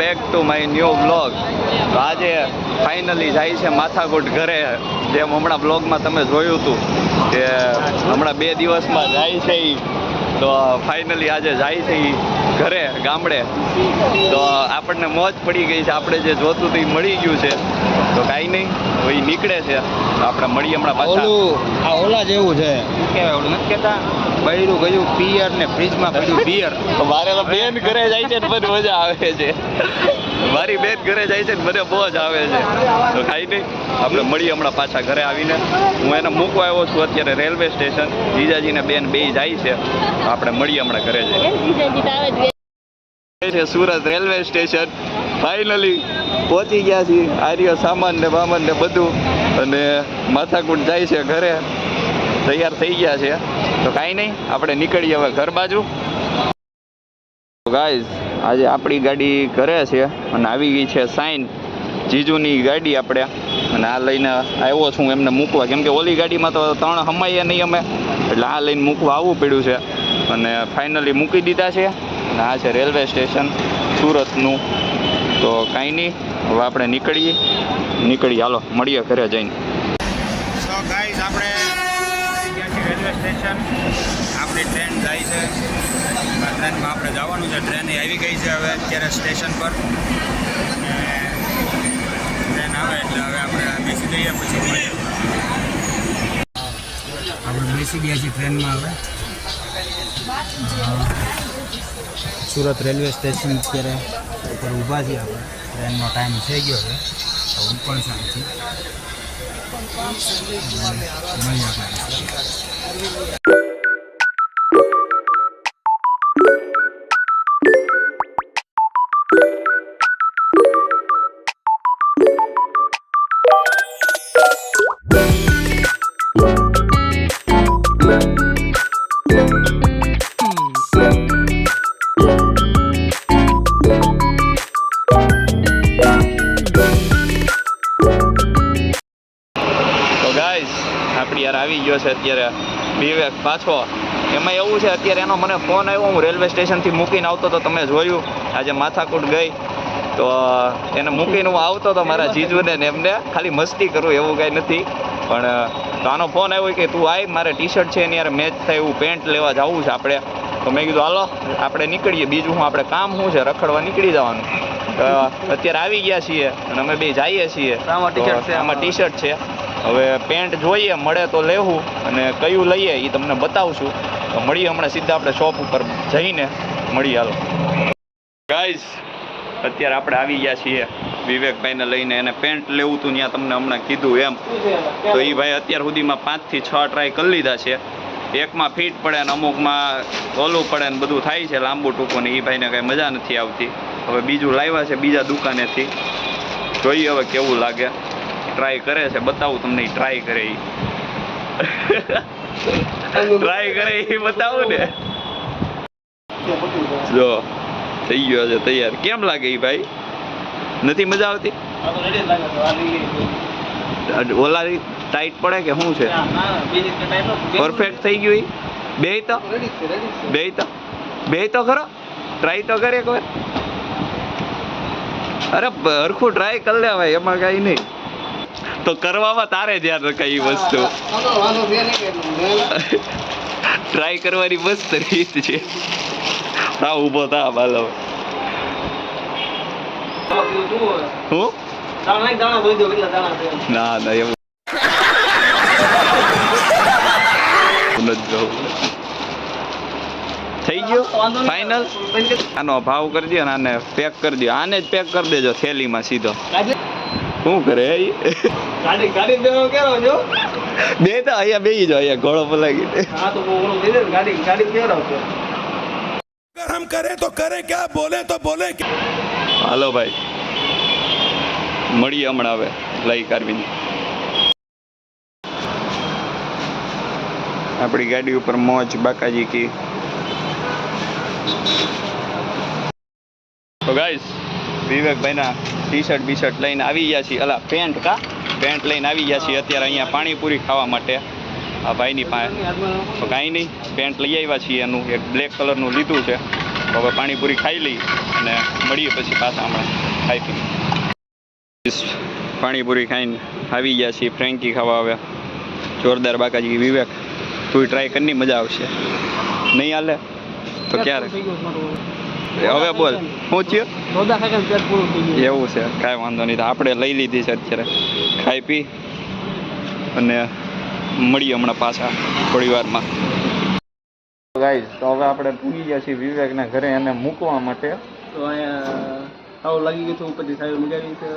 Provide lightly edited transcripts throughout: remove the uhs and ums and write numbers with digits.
Back to my new blog. તો આજે finally જાય છે માથાકૂટ ઘરે. જેમ હમણાં બ્લોગમાં તમે જોયું હતું કે હમણાં 2 દિવસમાં જાય છે એ, તો ફાઇનલી આજે જાય છે એ ઘરે ગામડે. તો આપણને મોજ પડી ગઈ છે, આપણે જે જોતું હતું એ મળી ગયું છે. તો કાંઈ નહીં, હવે એ નીકળે છે, આપણે મળીએ હમણાં પાછા. આ ઓલા જેવું છે, શું કહેવાય ઓલું નથી કહેતા, બૈરું ગયું પિયર ને ફ્રીજમાં પડ્યું બિયર. મારે તો બેન ઘરે જાય છે ને મને મજા આવે છે. મારી બેન ઘરે જાય છે ને મને મોજ આવે છે. તો કાંઈ નહીં, આપણે મળીએ હમણાં પાછા ઘરે આવીને. હું એને મૂકવા આવ્યો છું અત્યારે રેલવે સ્ટેશન. જીજાજીને બેન બે જાય છે, આપણે મળીએ હમણાં ઘરે જઈએ. સુરત રેલવે સ્ટેશન ફાઇનલી પહોંચી ગયા છીએ. આર્યો સામાન ને બામાન ને બધું, અને માથાકૂટ જાય છે ઘરે. તૈયાર થઈ ગયા છે. તો કાંઈ નહીં, આપણે નીકળીએ હવે ઘર બાજુ. ગાઈઝ, આજે આપણી ગાડી ઘરે છે અને આવી ગઈ છે સાઈન જીજુની ગાડી આપણે. અને આ લઈને આવ્યો છું એમને મૂકવા, કેમ કે ઓલી ગાડીમાં તો 3 હમાઈએ નહીં અમે, એટલે આ લઈને મૂકવા આવવું પડ્યું છે. અને ફાઇનલી મૂકી દીધા છે. અને આ છે રેલવે સ્ટેશન સુરતનું. તો કાંઈ નહીં, હવે આપણે નીકળીએ. હાલો મળીએ ઘરે જઈને. તો ગાઈઝ આપણે રેલવે સ્ટેશન, આપણી ટ્રેન જાય છે. આ ટ્રેનમાં આપણે જવાનું છે. ટ્રેન આવી ગઈ છે હવે અત્યારે સ્ટેશન પર. ટ્રેન આવે એટલે હવે આપણે બેસી જઈએ, પછી મળીએ. આપણે બેસી ગયા છીએ ટ્રેનમાં. હવે સુરત રેલવે સ્ટેશન અત્યારે ઉપર ઊભા છીએ આપણે. ટ્રેનનો ટાઈમ થઈ ગયો છે, તો હું પણ શાંતિ મળીએ આપણે. આપણી યાર આવી ગયો છે અત્યારે વિવેક પાછો. એમાં એવું છે અત્યારે એનો મને ફોન આવ્યો, હું રેલવે સ્ટેશનથી મૂકીને આવતો તો તમે જોયું. આજે માથાકૂટ ગઈ તો એને મૂકીને હું આવતો તો મારા જીજુને ને એમને ખાલી મસ્તી કરું એવું કાંઈ નથી. પણ તો આનો ફોન આવ્યો કે તું આય, મારે ટી-શર્ટ છે એની યાર મેચ થાય એવું પેન્ટ લેવા જવું છે આપણે. તો મેં કીધું હાલો આપણે નીકળીએ. બીજું હું આપણે કામ શું છે, રખડવા નીકળી જવાનું. અત્યારે આવી ગયા છીએ અને અમે બે જઈએ છીએ. આમાં ટી-શર્ટ છે. હવે પેન્ટ જોઈએ, મળે તો લેવું, અને કયું લઈએ એ તમને બતાવશું. તો મળીએ હમણાં સીધા આપણે શોપ ઉપર જઈને મળીએ. હાલો ગાઈઝ, અત્યારે આપણે આવી ગયા છીએ વિવેકભાઈને લઈને. એને પેન્ટ લેવું હતું ત્યાં તમને હમણાં કીધું એમ. તો એ ભાઈ અત્યાર સુધીમાં 5 થી 6 ટ્રાય કરી લીધા છે. એકમાં ફિટ પડે ને અમુકમાં ઓલું પડે ને બધું થાય છે લાંબુ ટૂંકું, ને એ ભાઈને કાંઈ મજા નથી આવતી. હવે બીજું લાવ્યા છે બીજા દુકાનેથી, જોઈએ હવે કેવું લાગે. ટ્રાય કરે છે, બતાવું તમને. ટ્રાય કરે એ બતાવું ને. જો થઈ ગયો છે તૈયાર. કેમ લાગે એ ભાઈ? નથી મજા આવતી? ઓલારી ટાઈટ પડે કે શું છે? પરફેક્ટ થઈ ગયું? બે તો ખરો. ટ્રાય તો કરે કોઈ. અરે હરખું ટ્રાય કરી લેવાય, એમાં કાંઈ નહીં. તો કરવામાં તારે ધ્યાન રખાય એ વસ્તુ. ટ્રાય કરવાની મસ્ત રીત છે. હા ઊભો થા બાલો. હું ના એવું થઈ ગયું ફાઇનલ. આનો ભાવ કરી દો ને આને પેક કરી દો. આને જ પેક કરી દેજો થેલીમાં સીધો. શું કરે ગાડી બે તો અહીંયા બેસી જાઓ. અહીંયા ઘોડો પલાગી हम करे तो करे क्या, बोले तो बोले क्या. હાલો ભાઈ, મળીએ હમણાં હવે લઈ કાઢવીને. આપણી ગાડી ઉપર મોજ બાકાજી કી. તો ગાઈસ, વિવેકભાઈના ટી-શર્ટ બીશર્ટ લઈને આવી ગયા છીએ. અલા પેન્ટ લઈને આવી ગયા છીએ અત્યારે અહીંયા પાણીપુરી ખાવા માટે આ ભાઈની પાસે. તો કાંઈ નહીં, પેન્ટ લઈ આવ્યા છીએ. એનું એક બ્લેક કલરનું લીધું છે. તો હવે પાણીપુરી ખાઈ લઈ અને મળીએ પછી પાછા હમણાં ખાઈ પી. પાણીપુરી ખાઈને આવી ગયા છીએ, ફ્રેન્કી ખાવા આવ્યા. જોરદાર બાકાજી. વિવેક તું ટ્રાય કરી, મજા આવશે. નહીં હાલે તો ક્યારે? હવે બોલ શું થયું? એવું છે, કાંઈ વાંધો નહીં. તો આપણે લઈ લીધી છે અત્યારે, ખાઈ પી અને મળીએ હમણાં પાછા થોડી વારમાં. ગાઈઝ તો હવે આપણે પૂગી ગયા છીએ વિવેકના ઘરે એને મૂકવા માટે. તો અહીંયા આવું લાગી ગયું હતું, પછી સાહેબ મગાવી છે.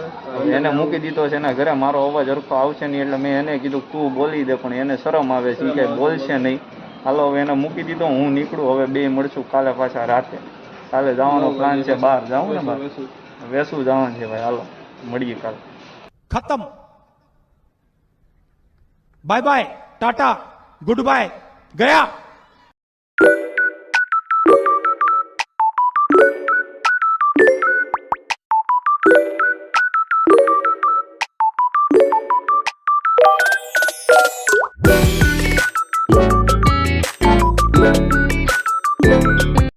એને મૂકી દીધો છે એના ઘરે. મારો અવાજ હરખો આવશે નહીં એટલે મેં એને કીધું તું બોલી દે, પણ એને શરમ આવે છે, કે બોલશે નહીં. હાલો હવે એને મૂકી દીધો, હું નીકળું. હવે બે મળશું કાલે પાછા રાતે. કાલે જવાનો પ્લાન છે, બહાર જાઉં ને, બહાર વેસું જવાનું છે ભાઈ. હાલો મળીએ કાલે. खत्म bye bye tata goodbye गया.